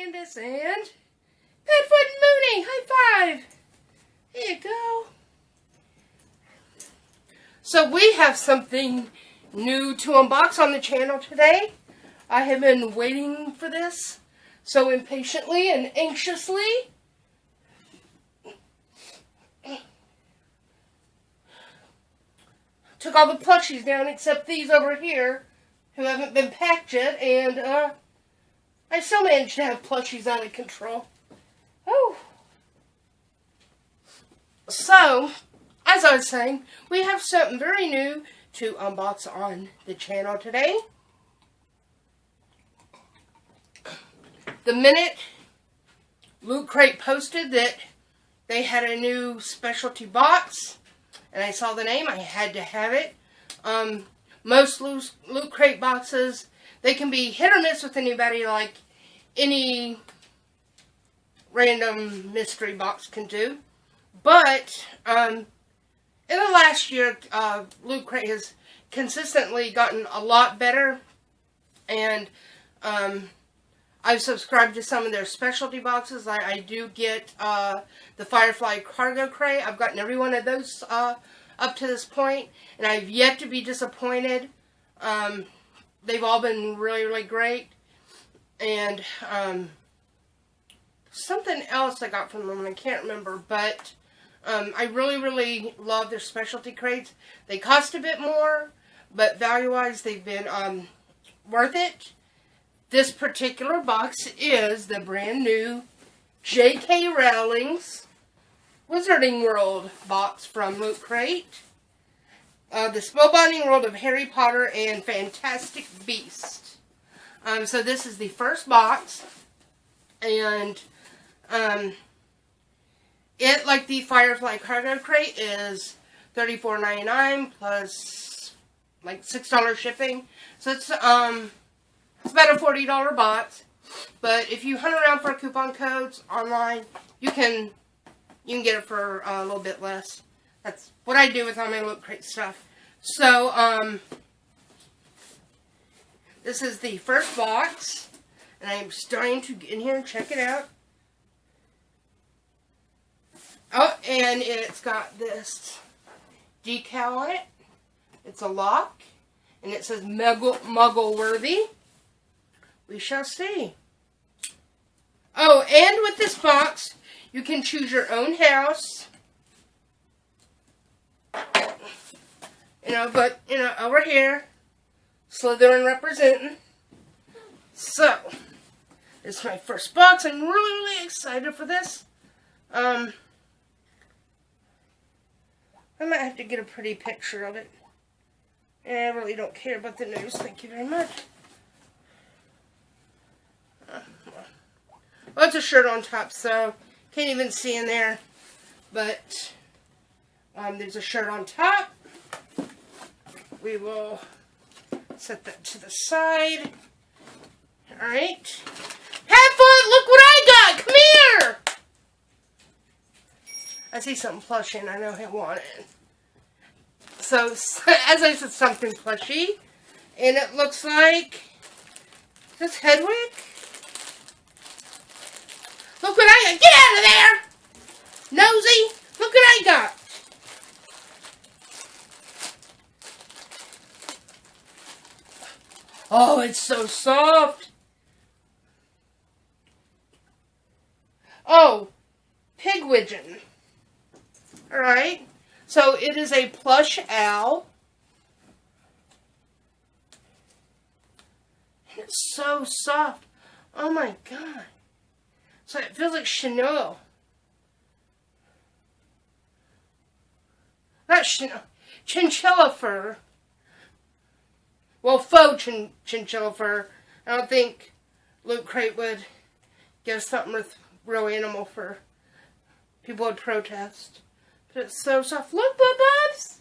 Candace and Petfoot and Mooney. High five. There you go. So we have something new to unbox on the channel today. I have been waiting for this so impatiently and anxiously. Took all the plushies down except these over here who haven't been packed yet, and I still managed to have plushies out of control. Oh. So, as I was saying, we have something very new to unbox on the channel today. The minute Loot Crate posted that they had a new specialty box, and I saw the name, I had to have it. Most Loot Crate boxes, they can be hit or miss with anybody, like any random mystery box can do. But in the last year, Loot Crate has consistently gotten a lot better, and I've subscribed to some of their specialty boxes. I do get the Firefly Cargo Crate. I've gotten every one of those up to this point, and I've yet to be disappointed. They've all been really, really great. And something else I got from them, I can't remember, but I really, really love their specialty crates. They cost a bit more, but value-wise, they've been worth it. This particular box is the brand new J.K. Rowling's Wizarding World box from Loot Crate. The Spellbinding World of Harry Potter and Fantastic Beasts. So this is the first box, and it, like the Firefly Cargo Crate, is $34.99 plus like $6 shipping. So it's about a $40 box. But if you hunt around for coupon codes online, you can get it for a little bit less. That's what I do with all my Loot Crate stuff. So this is the first box, and I'm starting to get in here and check it out. Oh, and it's got this decal on it. It's a lock, and it says Muggle Worthy. We shall see. Oh, and with this box, you can choose your own house. But, over here, Slytherin representing. So, this is my first box. I'm really, really excited for this. I might have to get a pretty picture of it. And I really don't care about the news. Thank you very much. Well, it's a shirt on top, so can't even see in there. But there's a shirt on top. We will set that to the side. Alright. Petfoot, look what I got! Come here! I see something plushy and I know I want it. So, as I said, something plushy. And it looks like this Hedwig. Look what I got! Get out of there! Nosy! Look what I got! Oh, it's so soft! Oh, Pigwidgeon. Alright, so it is a plush owl. And it's so soft. Oh my god. So it feels like chenille. Not chenille. Chinchilla fur. Well, faux chinchilla fur. I don't think Loot Crate would give something with real animal fur. People would protest. But it's so soft. Look, Bubs!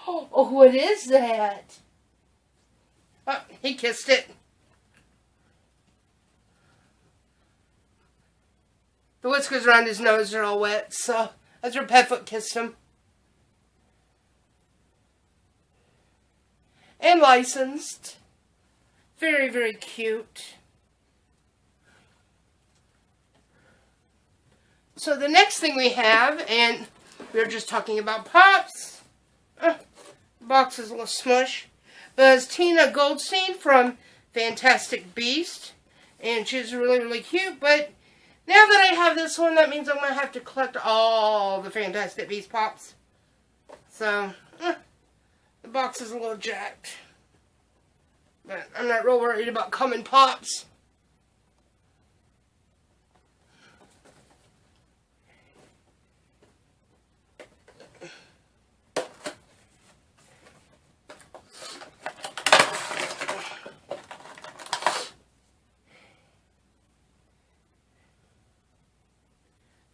Oh, what is that? Oh, he kissed it. The whiskers around his nose are all wet, so that's where Petfoot kissed him. And licensed. Very, very cute. So the next thing we have, and we were just talking about Pops. Box is a little smush. But it's Tina Goldstein from Fantastic Beast. And she's really, really cute. But now that I have this one, that means I'm going to have to collect all the Fantastic Beast Pops. So, the box is a little jacked. But I'm not real worried about common Pops.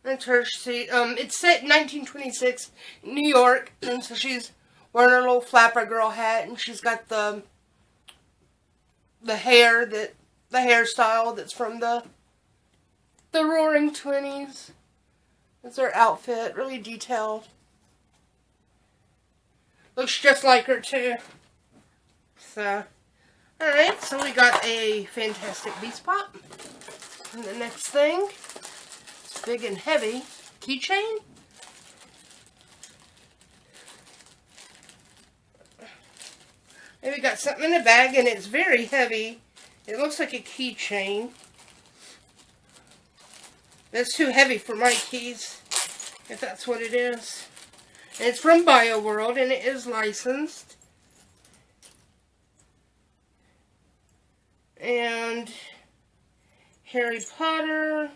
That's her seat. It's set in 1926 in New York, and so she's wearing her little flapper girl hat, and she's got the hairstyle that's from the Roaring Twenties. That's her outfit, really detailed. Looks just like her too. So, all right. So we got a Fantastic Beast Pop, and the next thing. Big and heavy keychain. And we got something in the bag, and it's very heavy. It looks like a keychain. That's too heavy for my keys, if that's what it is. And it's from BioWorld, and it is licensed. And Harry Potter.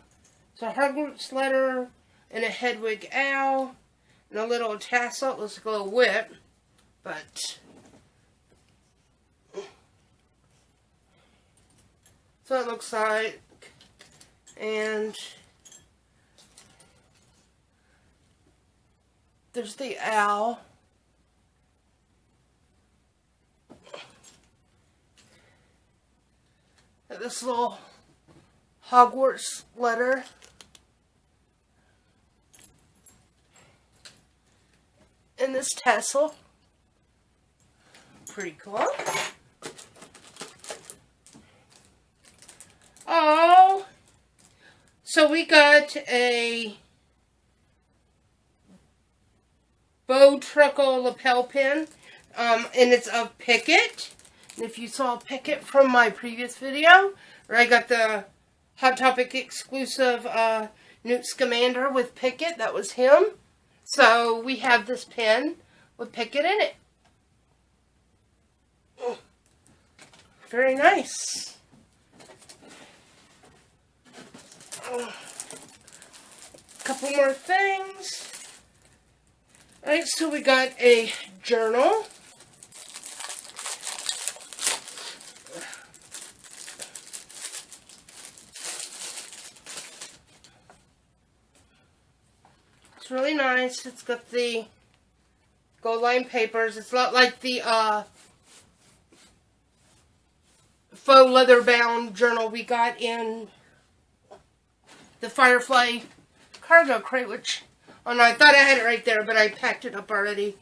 It's a Hogwarts letter, and a Hedwig owl, and a little tassel. It looks like a little whip, but so it looks like. And there's the owl. This little Hogwarts letter. And this tassel. Pretty cool. Oh, so we got a bow truckle lapel pin, and it's of Pickett. And if you saw Pickett from my previous video, where I got the Hot Topic exclusive Newt Scamander with Pickett, that was him. So we have this pin with Pickett in it. Very nice. Couple more things. Alright, so we got a journal. It's really nice. It's got the gold line papers. It's not like the faux leather bound journal we got in the Firefly cargo crate, which, oh no, I thought I had it right there, but I packed it up already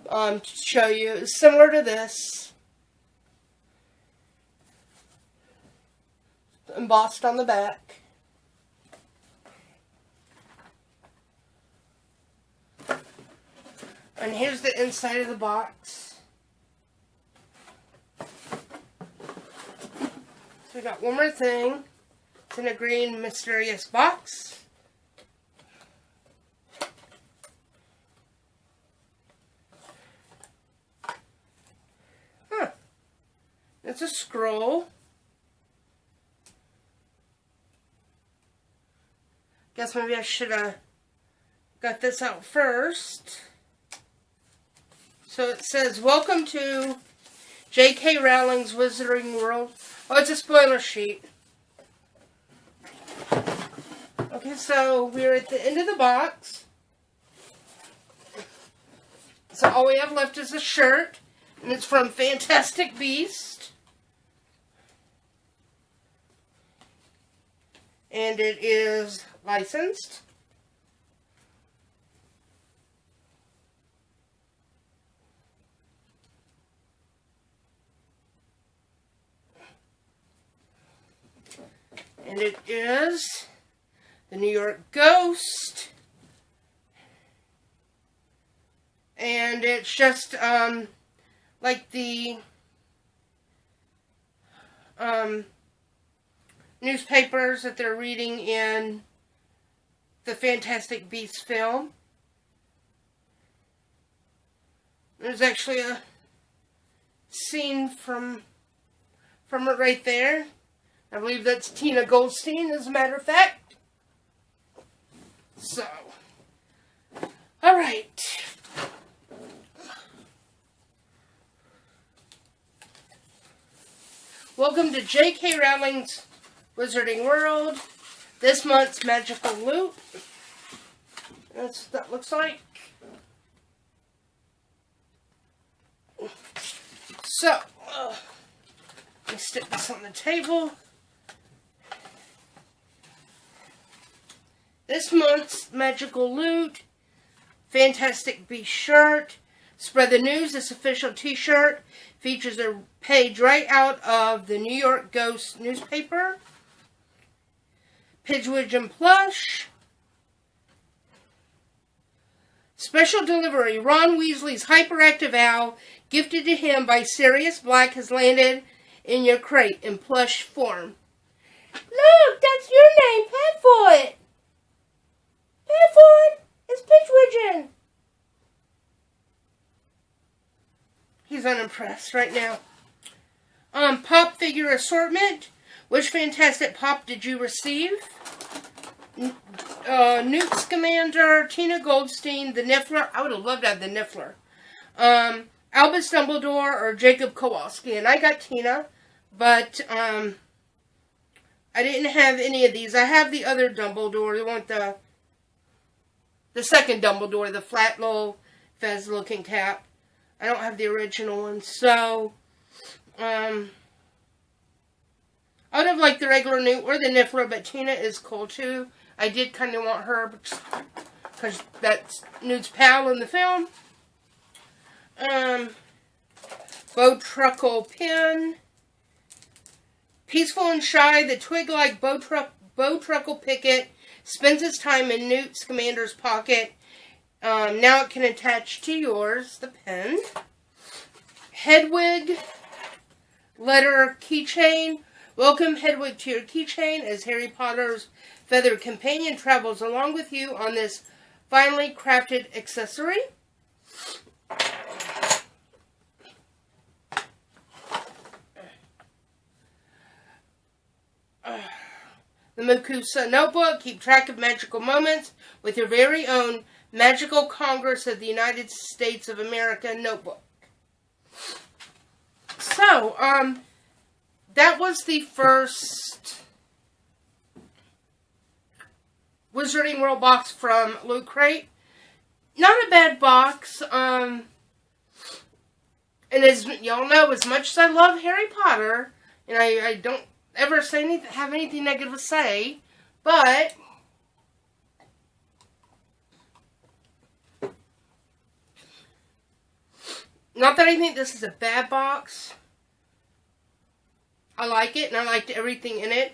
to show you. It's similar to this. Embossed on the back. And here's the inside of the box. So we got one more thing. It's in a green mysterious box. Huh. It's a scroll. Guess maybe I should have got this out first. So it says, "Welcome to J.K. Rowling's Wizarding World." Oh, it's a spoiler sheet. Okay, so we're at the end of the box. So all we have left is a shirt, and it's from Fantastic Beast. And it is licensed. And it is the New York Ghost. And it's just like the newspapers that they're reading in the Fantastic Beasts film. There's actually a scene from it right there. I believe that's Tina Goldstein, as a matter of fact. So, alright. Welcome to J.K. Rowling's Wizarding World. This month's magical loot. That's what that looks like. So, let me stick this on the table. This month's magical loot, Fantastic Beasts shirt. Spread the News, this official t-shirt, features a page right out of the New York Ghost newspaper. Pidgewiggin plush. Special delivery, Ron Weasley's hyperactive owl, gifted to him by Sirius Black, has landed in your crate in plush form. Look, that's your name, Petfoot. Petfoot, it's Pidgewiggin. He's unimpressed right now. Pop figure assortment. Which Fantastic Pop did you receive? Newt Scamander, Tina Goldstein, the Niffler. I would have loved to have the Niffler. Albus Dumbledore or Jacob Kowalski. And I got Tina, but I didn't have any of these. I have the other Dumbledore. They want the second Dumbledore, the flat little fez looking cap. I don't have the original one, so I would have liked the regular Newt or the Niffler, but Tina is cool too. I did kind of want her because that's Newt's pal in the film. Bowtruckle pin. Peaceful and shy, the twig-like Bowtruckle picket spends its time in Newt Scamander's pocket. Now it can attach to yours, the pen. Hedwig letter keychain. Welcome Hedwig to your keychain as Harry Potter's feathered companion travels along with you on this finely crafted accessory. The Makusa notebook. Keep track of magical moments with your very own Magical Congress of the United States of America notebook. So, that was the first Wizarding World box from Loot Crate. Not a bad box. And as y'all know, as much as I love Harry Potter, and I don't ever have anything negative to say, but not that I think this is a bad box. I like it, and I liked everything in it.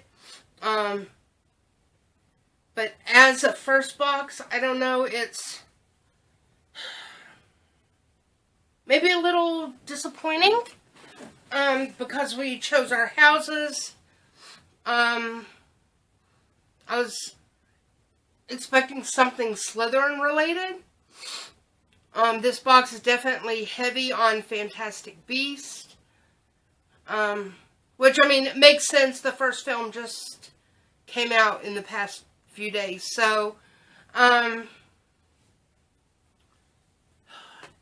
But as a first box, I don't know, it's maybe a little disappointing. Because we chose our houses. I was expecting something Slytherin related. This box is definitely heavy on Fantastic Beasts. Which, I mean, it makes sense. The first film just came out in the past few days. So, I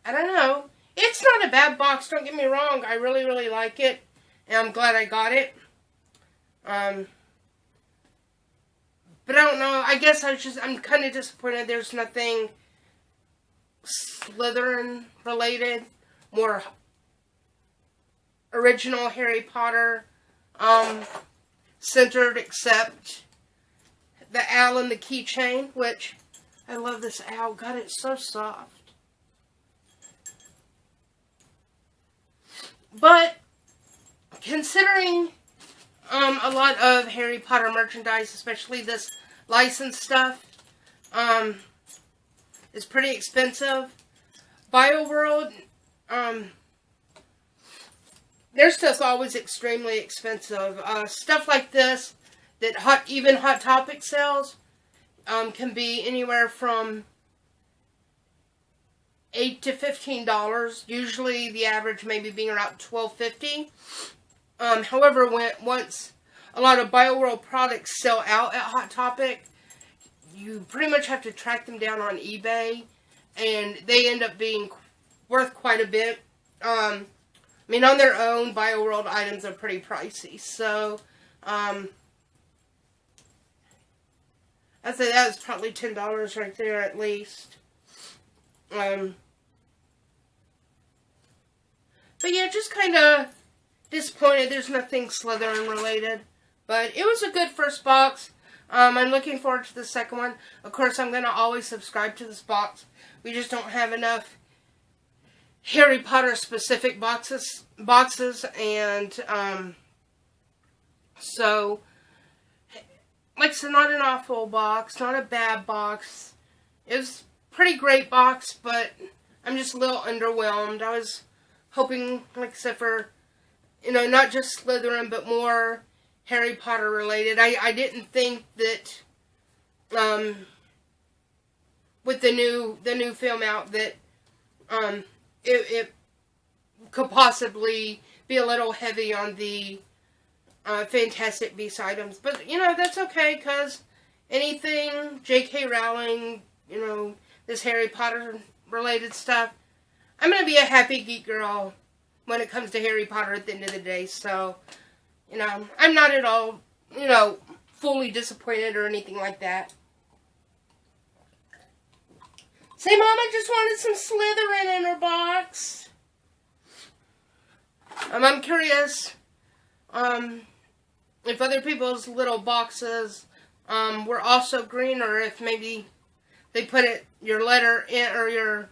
don't know. It's not a bad box, don't get me wrong. I really, really like it. And I'm glad I got it. But I don't know. I guess I'm kind of disappointed there's nothing Slytherin related. More original Harry Potter centered, except the owl and the keychain, which I love this owl. God, it's so soft. But considering a lot of Harry Potter merchandise, especially this licensed stuff is pretty expensive. BioWorld, their stuff's always extremely expensive. Stuff like this that even Hot Topic sells can be anywhere from $8 to $15. Usually the average maybe being around $12.50. However, once a lot of BioWorld products sell out at Hot Topic, you pretty much have to track them down on eBay, and they end up being worth quite a bit. I mean, on their own, BioWorld items are pretty pricey. So, I'd say that was probably $10 right there at least. But yeah, just kind of disappointed there's nothing Slytherin related. But it was a good first box. I'm looking forward to the second one. Of course, I'm going to always subscribe to this box. We just don't have enough Harry Potter specific boxes, and so, like I said, not an awful box, not a bad box. It was a pretty great box, but I'm just a little underwhelmed. I was hoping, like I said, for, not just Slytherin, but more Harry Potter related. I didn't think that, with the new film out, that, it could possibly be a little heavy on the Fantastic Beasts items. But, that's okay, because anything J.K. Rowling, this Harry Potter related stuff, I'm going to be a happy geek girl when it comes to Harry Potter at the end of the day. So, I'm not at all, fully disappointed or anything like that. Say, Mom, I just wanted some Slytherin in her box. I'm curious if other people's little boxes were also green, or if maybe they put your letter in, or your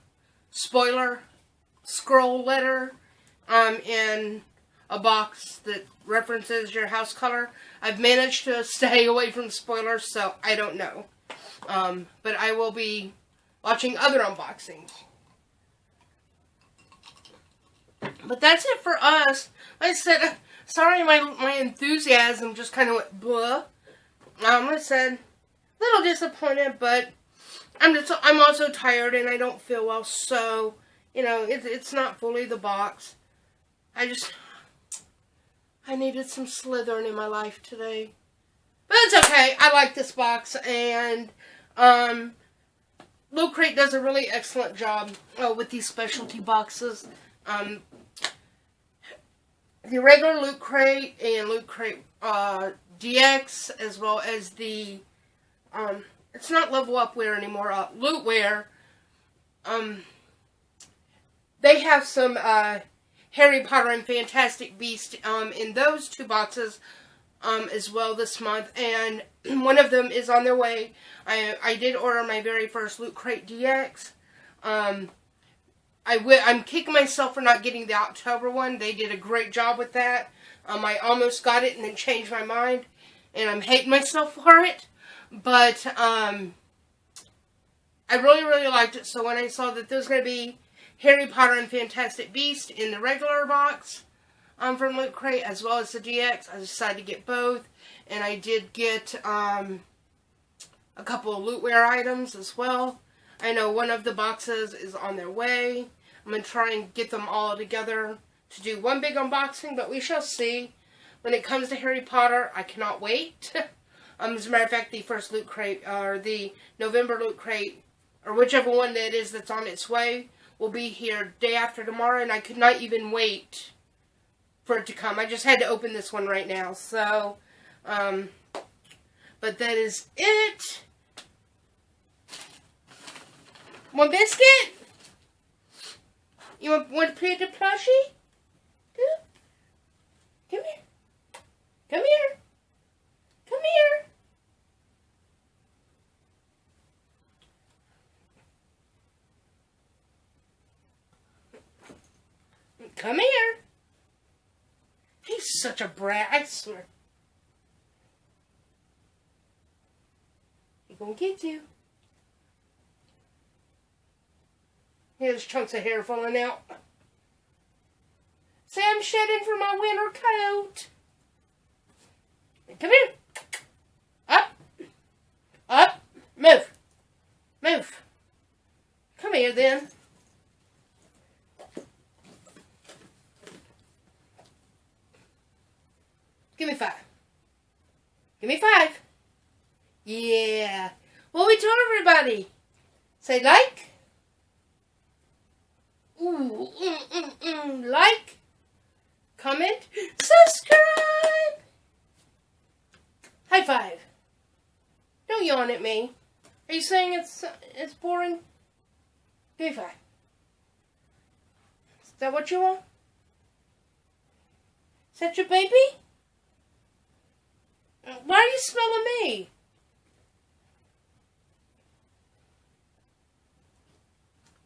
scroll letter in a box that references your house color. I've managed to stay away from spoilers, so I don't know. But I will be watching other unboxings. But that's it for us. Like I said, sorry my enthusiasm just kind of went blah. Like I said, a little disappointed, but I'm also tired and I don't feel well, so, it's not fully the box. I needed some Slytherin in my life today. But it's okay. I like this box, and, Loot Crate does a really excellent job with these specialty boxes. The regular Loot Crate and Loot Crate DX, as well as the, it's not Level Up Wear anymore, Loot Wear, they have some Harry Potter and Fantastic Beasts in those two boxes as well this month, and one of them is on their way. I did order my very first Loot Crate DX. I'm kicking myself for not getting the October one. They did a great job with that. I almost got it and then changed my mind, and I'm hating myself for it. But I really, really liked it. So when I saw that there was going to be Harry Potter and Fantastic Beasts in the regular box from Loot Crate, as well as the DX, I decided to get both. And I did get a couple of Lootware items as well. I know one of the boxes is on their way. I'm going to try and get them all together to do one big unboxing, but we shall see. When it comes to Harry Potter, I cannot wait. As a matter of fact, the first Loot Crate, or the November Loot Crate, or whichever one that is that's on its way, will be here day after tomorrow, and I could not even wait for it to come. I just had to open this one right now, so, but that is it. One biscuit? You want to play the plushie? Come here. Come here. Come here. Come here. He's such a brat, I swear. gonna get you. Here's chunks of hair falling out. See, I'm shedding for my winter coat. Come here. Up. Up. Move. Move. Come here, then. Give me 5. Give me 5. Yeah. What we told everybody. Say like. Ooh, like. Comment. Subscribe. High 5. Don't yawn at me. Are you saying it's boring? Give me 5. Is that what you want? Is that your baby? Why are you smelling me?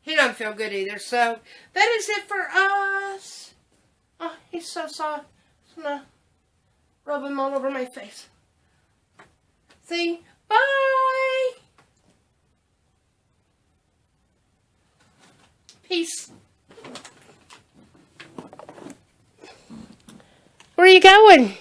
He don't feel good either, so that is it for us. Oh, he's so soft. I'm gonna rub him all over my face. See? Bye! Peace. Where are you going?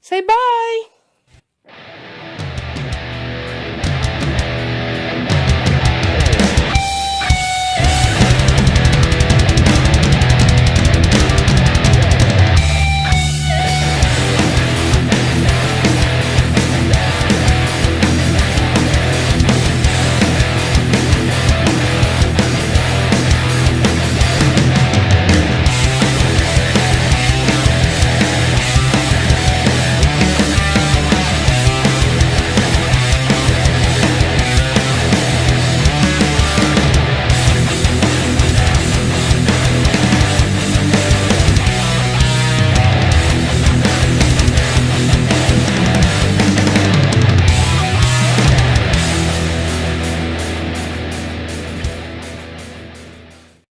Say bye.